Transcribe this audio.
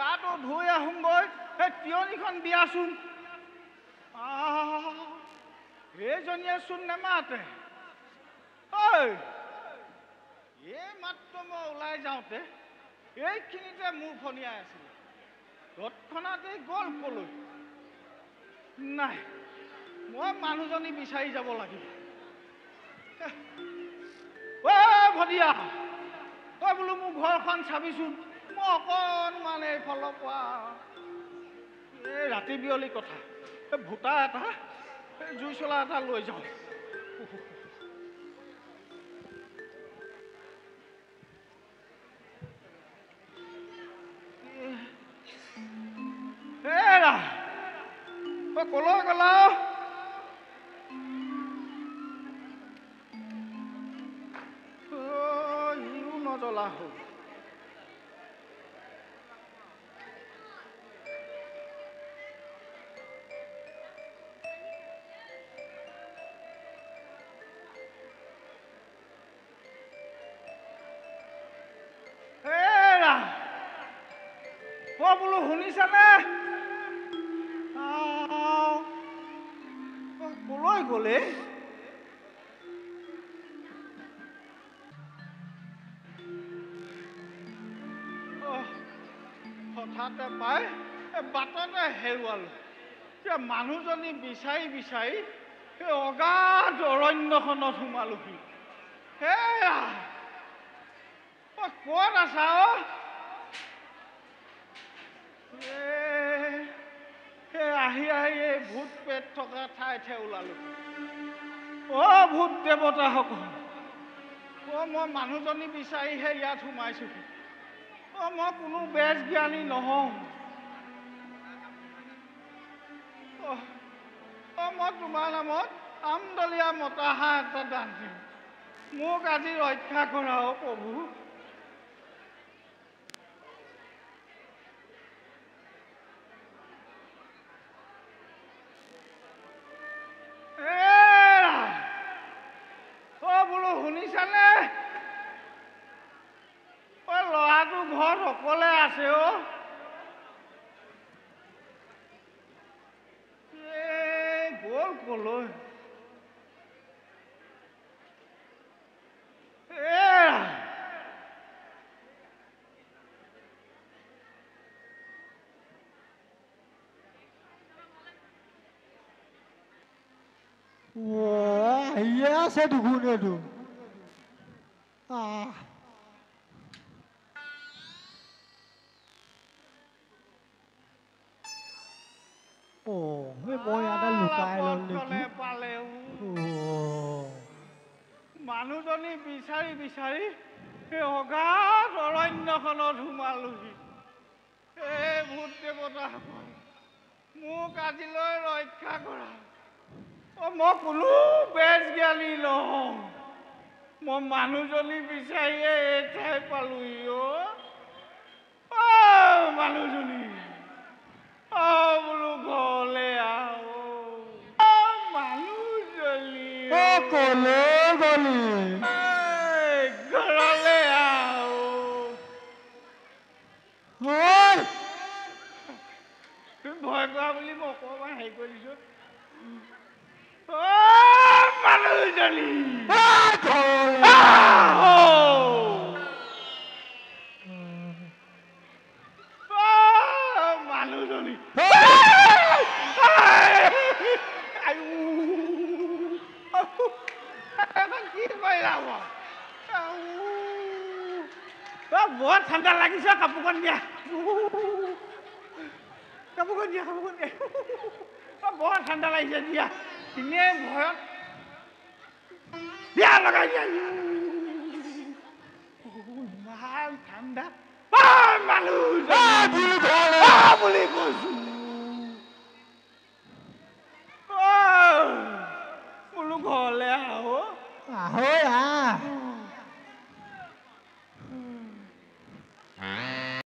গাটো ধুই আহোঁগৈ সেই তিয়নিখন দিয়াচোন এইজনীয়ে চোন নেমাতে ঐ এই মাত্ৰ মই ওলাই যাওঁতে এইখিনিতে মোৰ ফনিয়াই আছিলে তৎক্ষণাতেই গ'ল কলৈ নাই মই মানুহজনী বিচাৰি যাব লাগিব ভদিয়া তই বোলো মোৰ ঘৰখন চাবিচোন মই অকণমান এইফালৰ পৰা এই ৰাতি বিয়লি কথা এই ভূটা এটা জুই চলা এটা লৈ যাওঁ কলৈ গলা ইও নজ্বলা হ'ল বোলো শুনিছানে কলৈ গ'লে হঠাতে পাই বাটতে হেৰুৱালো এতিয়া মানুহজনী বিচাৰি বিচাৰি সেই অগাধ অৰণ্যখনত সোমালোহি সেয়া ক'ত আছা আহি আহি এই ভূত পেট থকা ঠাইতহে ওলালো ভূত দেৱতাসকল মই মানুহজনী বিচাৰিহে ইয়াত সোমাইছোহি মই কোনো বেজ জ্ঞানী নহওঁ মই তোমাৰ নামত আমদলীয়া মতা হাঁহ এটা দান দিম মোক আজি ৰক্ষা কৰা প্ৰভু বোলো শুনিছানে ল'ৰাটো ঘৰত অকলে আছে গ'ল কলৈ আহিয়ে আছে দেখোন এইটো মই ইয়াতে লুকাই পালে মানুহজনী বিচাৰি বিচাৰি সেই অগাধ অৰণ্যখনত সোমালোহি এই ভূত দেৱতাসকল মোক আজিলৈ ৰক্ষা কৰা মই কোনো বেজ জ্ঞানী নহওঁ মই মানুহজনী বিচাৰিয়ে এই ঠাই পালোহি মানুহজনী বোলো ঘৰলৈ মানুহজনী কলে গলি ঘৰলৈ তুমি ভয় কৰা বুলি মই অকণমান হেৰি কৰি দিছো মানুহজনী মানুহজনী কি কৰিলা বৰ ঠাণ্ডা লাগিছে কাপোৰখন দিয়া কাপোৰখন দিয়া বৰ ঠাণ্ডা লাগিছে দিয়া এনেই ভয়ত দিয়া লগাই দিয়া ইমান ঠাণ্ডা মানুহ বুলি কৈছো